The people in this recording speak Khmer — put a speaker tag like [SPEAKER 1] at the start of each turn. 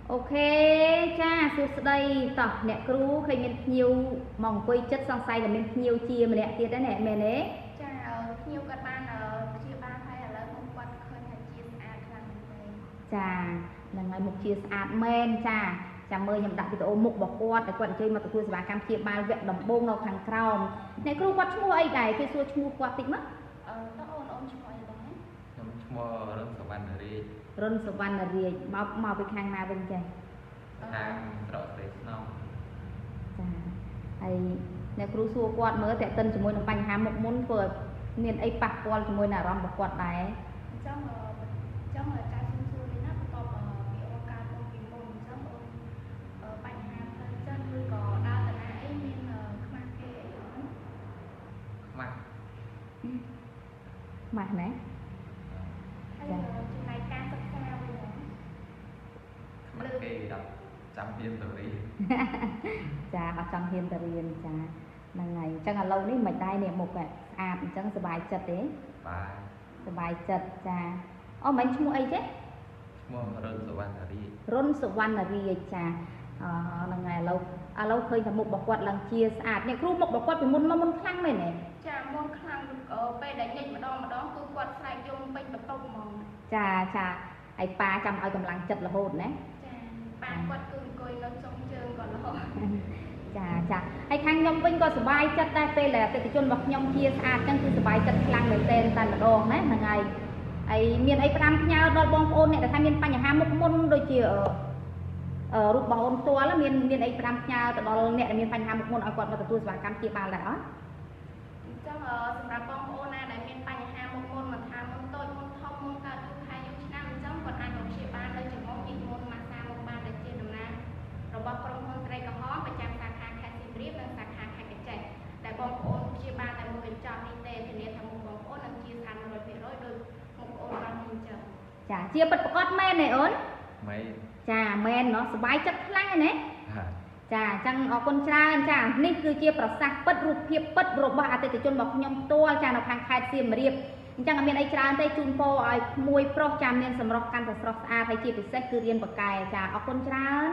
[SPEAKER 1] ok cha suốt đây tỏ nè cú khi mình nhiều mỏng quay chất xong say là mình nhiều chia mà nè tiết đấy nè mẹ nè
[SPEAKER 2] cha nhiều các bạn chia ba hay là không quan khơi hay chia à là
[SPEAKER 1] cha là ngày một chia ạt men cha cha mơ nhầm đặt cái ô mục bỏ quạt để quạt chơi mà tụi tôi cam chia ba vẹn đồng bông nào hàng cào nè cú quạt mua ấy này cái xua mua quạt tịnh mất
[SPEAKER 2] nó ôn chung mọi người
[SPEAKER 3] ខ្ញុំឈ្មោះរឹងសវណ្ណរាជ
[SPEAKER 1] rôn sờ văn là gì mau bị khang na bên chơi
[SPEAKER 3] ខាងត្រកស្រីស្នំ
[SPEAKER 1] ចាហើយអ្នកគ្រូសួរគាត់មើលតែតិនជាមួយនឹងបញ្ហាមុខមុនធ្វើមានអីប៉ះពាល់ជាមួយនឹងអារម្មណ៍របស់គាត់ដែរ
[SPEAKER 2] trong trong là trai xung xuôi thì nó có bị ô ca trong bị mồm trong bạch hàm chân nuôi có đau là ấy nên mang cái
[SPEAKER 3] ខ្មាស់
[SPEAKER 1] ម៉ាស់ណា
[SPEAKER 2] hay là chuyện này ca sắp xa bây giờ
[SPEAKER 3] ខ្មាស់គេដល់ចាំហ៊ានទៅរី
[SPEAKER 1] ចាអត់ចង់ហ៊ានទៅរៀនចាហ្នឹងហើយអញ្ចឹងឥឡូវនេះមិនដែរនេះមុខស្អាតអញ្ចឹងសុបាយចិត្តទេ
[SPEAKER 3] បាទ
[SPEAKER 1] សុបាយចិត្តចាអូមិនឈ្មោះអីទេ
[SPEAKER 3] ឈ្មោះរឹងសវណ្ណរាជ
[SPEAKER 1] រុនសុវណ្ណរាជចាហ្នឹងហើយឥឡូវឃើញថាមុខរបស់គាត់ឡើងជាស្អាតអ្នកគ្រូមុខរបស់គាត់ពីមុនមកមុនខ្លាំងមែនទេ
[SPEAKER 2] chà môn khănពេលដែលញិចម្ដងគឺគាត់ស្រែកយំពេញបន្ទប់ហ្មង
[SPEAKER 1] ចាចាហើយប៉ាចាំឲ្យកម្លាំងចិត្តរហូតណា
[SPEAKER 2] ចាប៉ាគាត់គឺអង្គុយនៅចុងជើងគាត់រហូត
[SPEAKER 1] ចាចាហើយខាងខ្ញុំវិញក៏សប្បាយចិត្តដែរពេលដែលអតិថិជនរបស់ខ្ញុំជាស្អាតចឹងគឺសប្បាយចិត្តខ្លាំងមែនទែនតែម្ដងណាហ្នឹងហើយហើយមានអីផ្ដាំផ្ញើដល់បងប្អូនអ្នកដែលថាមានបញ្ហាមុខមុនដូចជារូបបងអូនផ្ទាល់មានអីផ្ដាំផ្ញើទៅដល់អ្នកដែលមានបញ្ហាមុខមុនឲ្យគាត់មកទទួលសេវាកម្មជាបាលដែរអត់
[SPEAKER 2] អញ្ចឹងសម្រាប់បងប្អូនណាដែលមានបញ្ហាមុខមុនមិនថាមុនតូចមុនធំមុនកើតយូរខែយូរឆ្នាំអញ្ចឹងគាត់អាចមកព្យាបាលនៅជាមួយមុខម៉ាស្សាមុខបានដែលជាដំណើររបស់ក្រុមហ៊ុនត្រីក្រហមប្រចាំសាខាខេត្តសៀមរាបនិងសាខាខេត្តកញ្ចេះដែលបងប្អូនព្យាបាលតែមួយកញ្ចប់នេះទេធានាថាមុខបងប្អូននឹងជាស្អាត 100% ដោយមុខបងប្អូនបានអញ្ចឹង
[SPEAKER 1] ចាជាពិតប្រកបមែនទេអូន
[SPEAKER 3] ម៉េ
[SPEAKER 1] ចាមែនเนาะសប្បាយចិត្តខ្លាំងណាស់
[SPEAKER 3] បាទ
[SPEAKER 1] ចាអញ្ចឹងអរគុណច្រើនចានេះគឺជាប្រសាសន៍ពិតរូបភាពពិតរបស់អតិថិជនរបស់ខ្ញុំផ្ទាល់ចានៅខាងខេត្តសៀមរាបអញ្ចឹងអត់មានអីច្រើនទេជូនពរឲ្យក្មួយប្រុសចាមានសម្រស់កាន់តែស្រស់ស្អាតហើយជាពិសេសគឺរៀនបកែចាអរគុណច្រើន